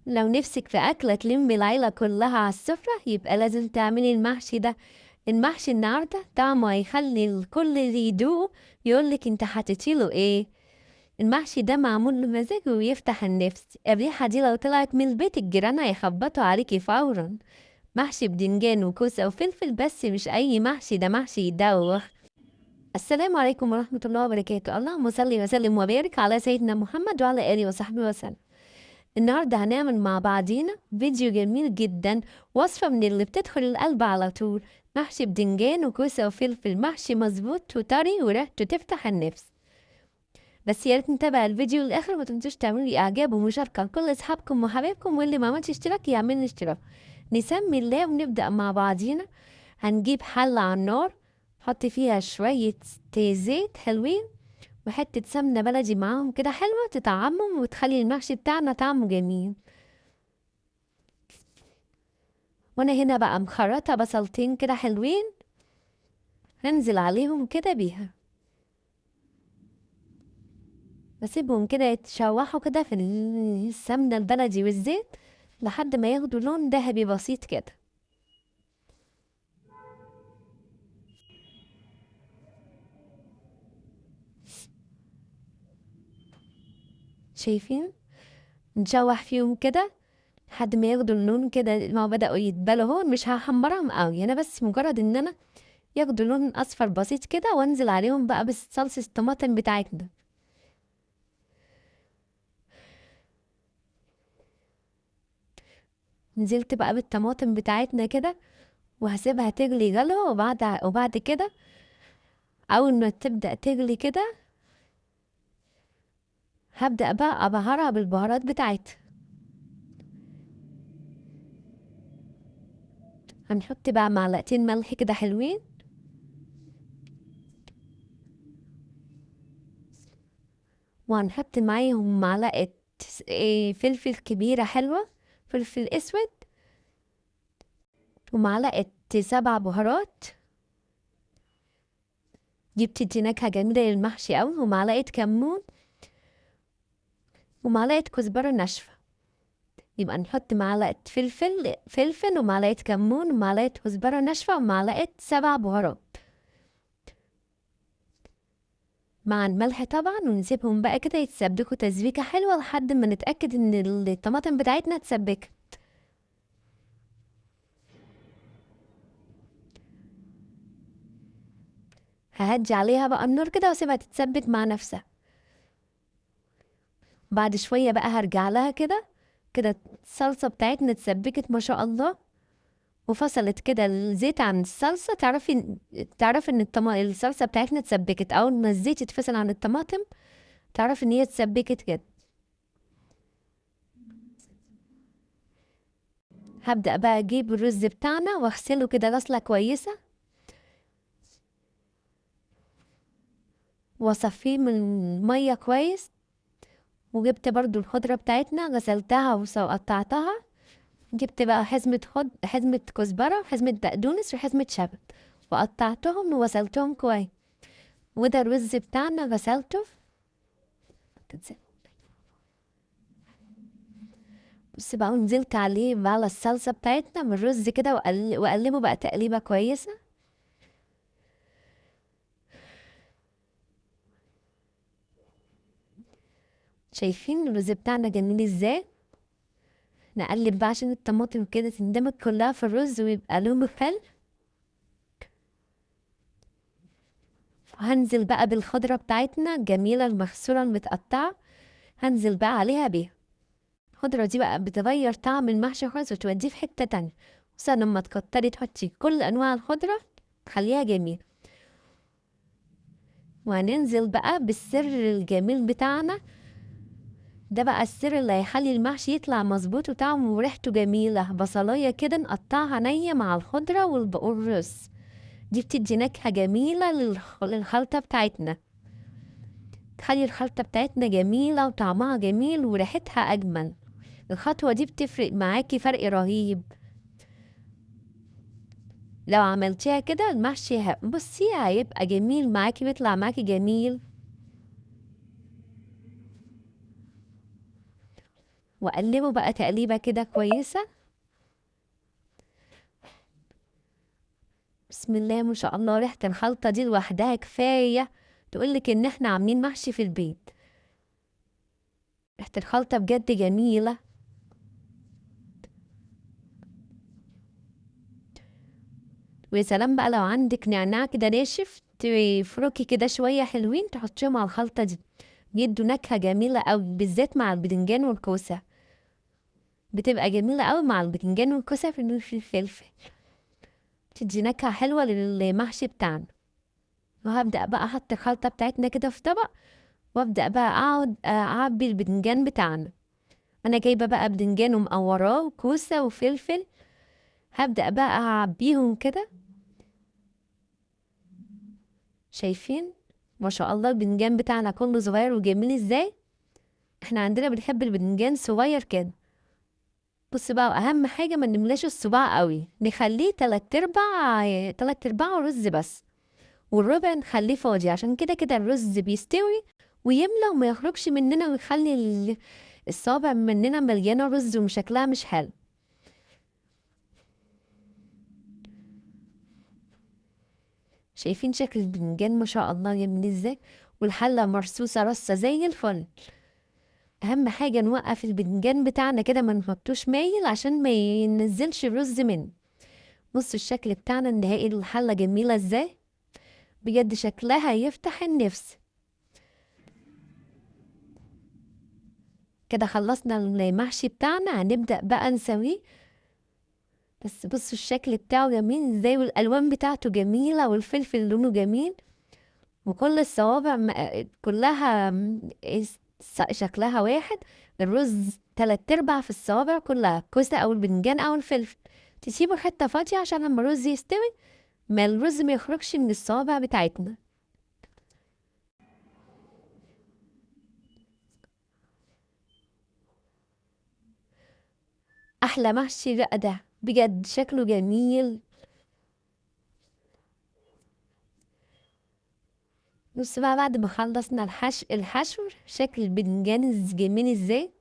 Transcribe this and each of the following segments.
لو نفسك في أكلة تلمي العيلة كلها على السفرة يبقى لازم تعملي المحشي ده. المحشي النهاردة طعمه هيخلي الكل اللي يدوقه يقولك انت حطيتيله ايه. المحشي ده معمول بمزاج ويفتح النفس، الريحة دي لو طلعت من البيت الجيران هيخبطوا عليكي فورا. محشي بدنجان وكوسة وفلفل، بس مش أي محشي، ده محشي يدوخ. السلام عليكم ورحمة الله وبركاته، اللهم صل وسلم وبارك على سيدنا محمد وعلى آله وصحبه وسلم. النهاردة هنعمل مع بعضينا فيديو جميل جدا، وصفة من اللي بتدخل القلب على طول. محشي بدنجان وكوسة وفلفل، محشي مظبوط وطري وريحته تفتح النفس. بس يا ريت نتابع الفيديو للآخر، ما تنسوش تعملوا لي إعجاب ومشاركة لكل أصحابكم وحبايبكم، واللي ما عملش اشتراك يعمل لي اشتراك. نسمي الله ونبدأ مع بعضينا. هنجيب حلة على النار، نحط فيها شوية زيت حلوين وحتة سمنة بلدي معاهم كده حلوة تطعمهم وتخلي المحشي بتاعنا طعمه جميل. وانا هنا بقى مخرطة بصلتين كده حلوين، هنزل عليهم كده بيها، بسيبهم كده يتشوحوا كده في السمنة البلدي والزيت لحد ما ياخدوا لون ذهبي بسيط كده. شايفين؟ نشوح فيهم كده لحد ما ياخدوا اللون كده، ما بدأوا يتبلوا هون. مش هحمرهم قوي انا، بس مجرد ان انا ياخدوا لون اصفر بسيط كده، وانزل عليهم بقى بصلصة الطماطم بتاعتنا. نزلت بقى بالطماطم بتاعتنا كده وهسيبها تغلي غلوة، وبعد كده اول ما تبدأ تغلي كده هبدأ بقى ابهرها بالبهارات بتاعتها. هنحط بقى معلقتين ملح كده حلوين، وهنحط معاهم معلقة فلفل كبيرة حلوة، فلفل اسود، ومعلقة 7 بهارات، دي بتدي نكهة جميلة للمحشي أوي، ومعلقة كمون، ومعلقة كزبرة ناشفة. يبقى نحط معلقة فلفل ومعلقة كمون ومعلقة كزبرة ناشفة ومعلقة 7 بهارات مع الملح طبعا، ونسيبهم بقى كده يتسبكوا تسبيكة حلوة لحد ما نتأكد ان الطماطم بتاعتنا اتسبكت. ههدي عليها بقى النار كده واسيبها تتسبك مع نفسها. بعد شوية بقى هرجع لها كده، كده الصلصة بتاعتنا اتسبكت ما شاء الله، وفصلت كده الزيت عن الصلصة. تعرفي ان الصلصة بتاعتنا اتسبكت. اول ما الزيت يتفصل عن الطماطم تعرفي ان هي اتسبكت كده. هبدأ بقى اجيب الرز بتاعنا واغسله كده غسلة كويسة، واصفيه من المية كويس. وجبت برضو الخضرة بتاعتنا غسلتها وقطعتها. جبت بقى حزمة كزبرة وحزمة بقدونس وحزمة شبت، وقطعتهم وغسلتهم كويس. وده الرز بتاعنا غسلته. بص بقى، نزلت عليه بقى على الصلصة بتاعتنا من الرز كده وأقلبه بقى تقليبة كويسة. شايفين الرز بتاعنا جميل ازاي؟ نقلب بقى عشان الطماطم كده تندمج كلها في الرز ويبقى لونه حلو. وهنزل بقى بالخضرة بتاعتنا جميلة المغسولة المتقطعة، هنزل بقى عليها بيها. الخضرة دي بقى بتغير طعم المحشي خالص وتوديه في حتة تانية. بس لما تكتري تحطي كل أنواع الخضرة تخليها جميل. وهننزل بقى بالسر الجميل بتاعنا، ده بقى السر اللي هيخلي المحشي يطلع مظبوط وطعمه وريحته جميلة. بصلاية كده نقطعها نية مع الخضرة والرز، دي بتدي نكهة جميلة للخلطة بتاعتنا، تخلي الخلطة بتاعتنا جميلة وطعمها جميل وريحتها أجمل. الخطوة دي بتفرق معاكي فرق رهيب. لو عملتيها كده المحشي بصي هيبقى جميل معاكي، بيطلع معاكي جميل. وأقلبه بقى تقليبة كده كويسة. بسم الله ما شاء الله، ريحة الخلطة دي لوحدها كفاية تقولك إن إحنا عاملين محشي في البيت. ريحة الخلطة بجد جميلة. ويا سلام بقى لو عندك نعناع كده ناشف تفركي كده شوية حلوين تحطيهم على الخلطة دي، بيدوا نكهة جميلة أوي بالذات مع البدنجان والكوسة. بتبقى جميلة أوي مع البدنجان والكوسة في الفلفل، تدي نكهة حلوة للمحشي بتاعنا. وهبدأ بقى أحط الخلطة بتاعتنا كده في طبق، وأبدأ بقى أقعد أعبي البدنجان بتاعنا. أنا جايبة بقى بدنجان ومقوراه وكوسة وفلفل، هبدأ بقى أعبيهم كده. شايفين ما شاء الله البدنجان بتاعنا كله صغير وجميل ازاي. احنا عندنا بنحب البدنجان صغير كده. بص بقى، واهم حاجة ما نملاش الصباع قوي، نخليه تلات ارباع رز بس، والربع نخليه فاضي، عشان كده كده الرز بيستوي ويملى وما يخرجش مننا ويخلي الصابع مننا مليانة رز وشكلها مش حلو. شايفين شكل البدنجان ما شاء الله جميل ازاي، والحلة مرصوصة رصة زي الفل. اهم حاجة نوقف البدنجان بتاعنا كده، ما نحطوش مايل عشان ما ينزلش الرز منه. بصوا الشكل بتاعنا النهائي للحلة جميلة ازاي، بجد شكلها يفتح النفس. كده خلصنا المحشي بتاعنا، هنبدأ بقى نسويه. بس بصوا الشكل بتاعه جميل ازاي، والالوان بتاعته جميلة، والفلفل لونه جميل، وكل الصوابع كلها شكلها واحد. الرز تلات ارباع في الصوابع كلها كوسة او البنجان او الفلفل. تسيبوا حتة فاضية عشان لما الرز يستوي ما الرز ما يخرجش من الصوابع بتاعتنا. احلى محشي بقى ده، بجد شكله جميل. بص بقى بعد ما خلصنا الحشو شكل البنجان جميل ازاي.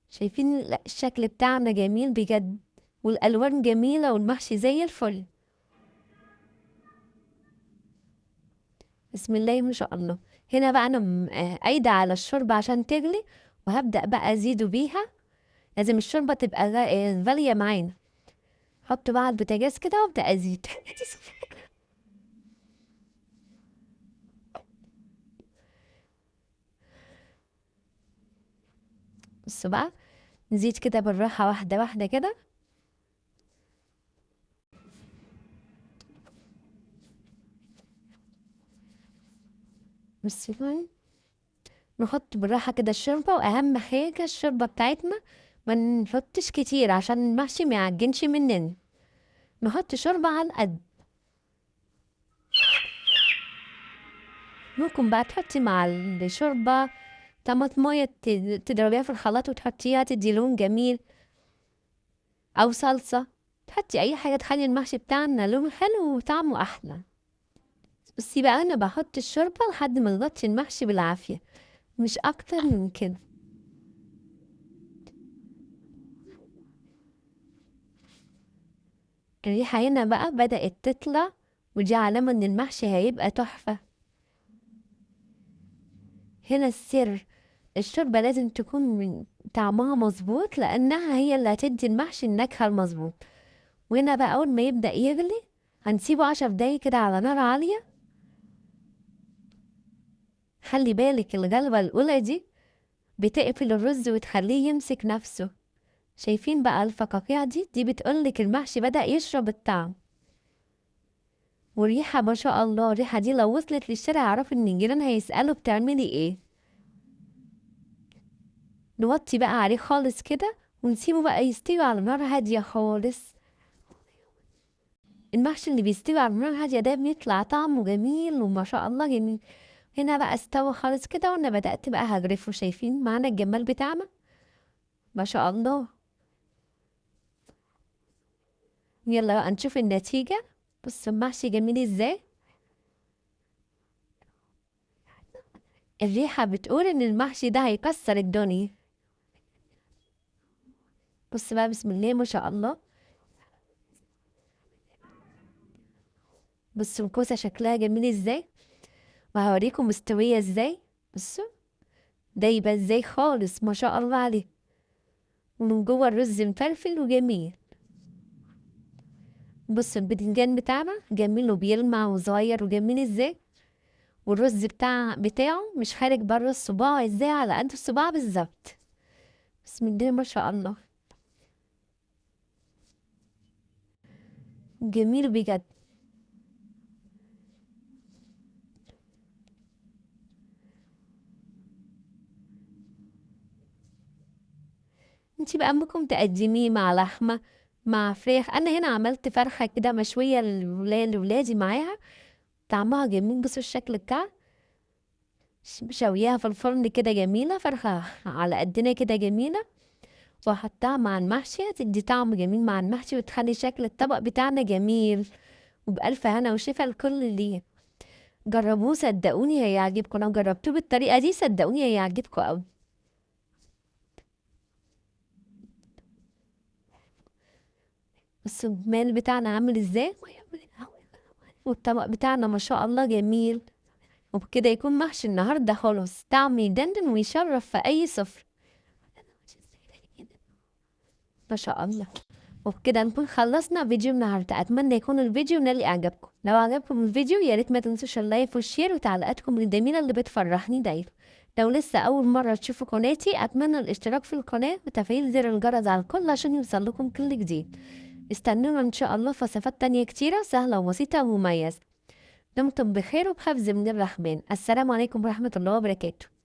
شايفين الشكل بتاعنا جميل بجد، والالوان جميلة، والمحشي زي الفل. بسم الله ما شاء الله. هنا بقى انا قايدة على الشوربة عشان تغلي، وهبدأ بقى ازيده بيها. لازم الشوربة تبقى غالية معانا. حط بقى على البوتاجاز كده وابدأ ازيد. بصوا بقى، نزيد كده بالراحة واحدة واحدة كده. بصوا بقى، نحط بالراحة كده الشوربة، وأهم حاجة الشوربة بتاعتنا ما نحطش كتير عشان المحشي ما يعجنش مننا. نحط شوربة على القد. ممكن بقى تحطي مع الشوربة طماطمية تضربيها في الخلاط وتحطيها تدي لون جميل، أو صلصة. تحطي أي حاجة تخلي المحشي بتاعنا لونه حلو وطعمه أحلى. بصي بقى، أنا بحط الشوربة لحد ما تغطي المحشي بالعافية، مش أكتر من كده. الريحة هنا بقى بدأت تطلع، ودي علامة إن المحشي هيبقى تحفة. هنا السر، الشوربة لازم تكون من طعمها مظبوط، لأنها هي اللي هتدي المحشي النكهة المظبوط. وهنا بقى أول ما يبدأ يغلي هنسيبه 10 دقايق كده على نار عالية. خلي بالك الغلوة الأولى دي بتقفل الرز وتخليه يمسك نفسه. شايفين بقى الفقاقيع دي بتقولك المحشي بدأ يشرب الطعم. والريحة ما شاء الله، الريحة دي لو وصلت للشارع يعرفوا إن الجيران هيسألوا بتعملي إيه. نوطي بقى عليه خالص كده، ونسيبه بقى يستوي على نار هادية خالص. المحشي اللي بيستوي على نار هادية ده بيطلع طعمه جميل وما شاء الله جميل. هنا بقى استوى خالص كده، وانا بدأت بقى هجرفه. شايفين معانا الجمال بتاعنا ما شاء الله. يلا بقى نشوف النتيجة. بصوا المحشي جميل ازاي. الريحة بتقول إن المحشي ده هيكسر الدنيا. بص بقى، بسم الله ما شاء الله. بصوا الكوسة شكلها جميل ازاي، وهوريكم مستوية ازاي. بصوا دايبة ازاي خالص، ما شاء الله عليه. ومن جوه الرز مفلفل وجميل. بصوا البدنجان بتاعنا جميل وبيلمع وصغير وجميل ازاي. والرز بتاعه مش خارج بره الصباع ازاي، على قد الصباع بالظبط. بسم الله ما شاء الله، جميل بجد. انتي بقى ممكن تقدميه مع لحمة، مع فراخ. انا هنا عملت فرخة كده مشوية لولادي معاها، طعمها جميل. بصوا الشكل بتاعها، شويها في الفرن كده جميلة، فرخة على قدنا كده جميلة، وأحطها مع المحشي تدي طعم جميل مع المحشي، وتخلي شكل الطبق بتاعنا جميل. وبألف هنا وشفا الكل ليه. جربوه صدقوني هيعجبكم، لو جربتوه بالطريقة دي صدقوني هيعجبكم أوي. بصوا المال بتاعنا عامل ازاي، والطبق بتاعنا ما شاء الله جميل. وبكده يكون محشي النهارده خلاص، طعم يدندن ويشرف في أي سفرة. ما شاء الله. وبكده نكون خلصنا فيديو النهارده. اتمنى يكون الفيديو نال اعجابكم. لو عجبكم الفيديو يا ريت ما تنسوش اللايك والشير وتعليقاتكم الجميله اللي بتفرحني دايما. لو لسه اول مره تشوفوا قناتي اتمنى الاشتراك في القناه وتفعيل زر الجرس على الكل عشان يوصلكم كل جديد. استنونا ان شاء الله في وصفات تانية كتيره سهله وبسيطه ومميزه. دمتم بخير وبحفظ من الرحمن. السلام عليكم ورحمه الله وبركاته.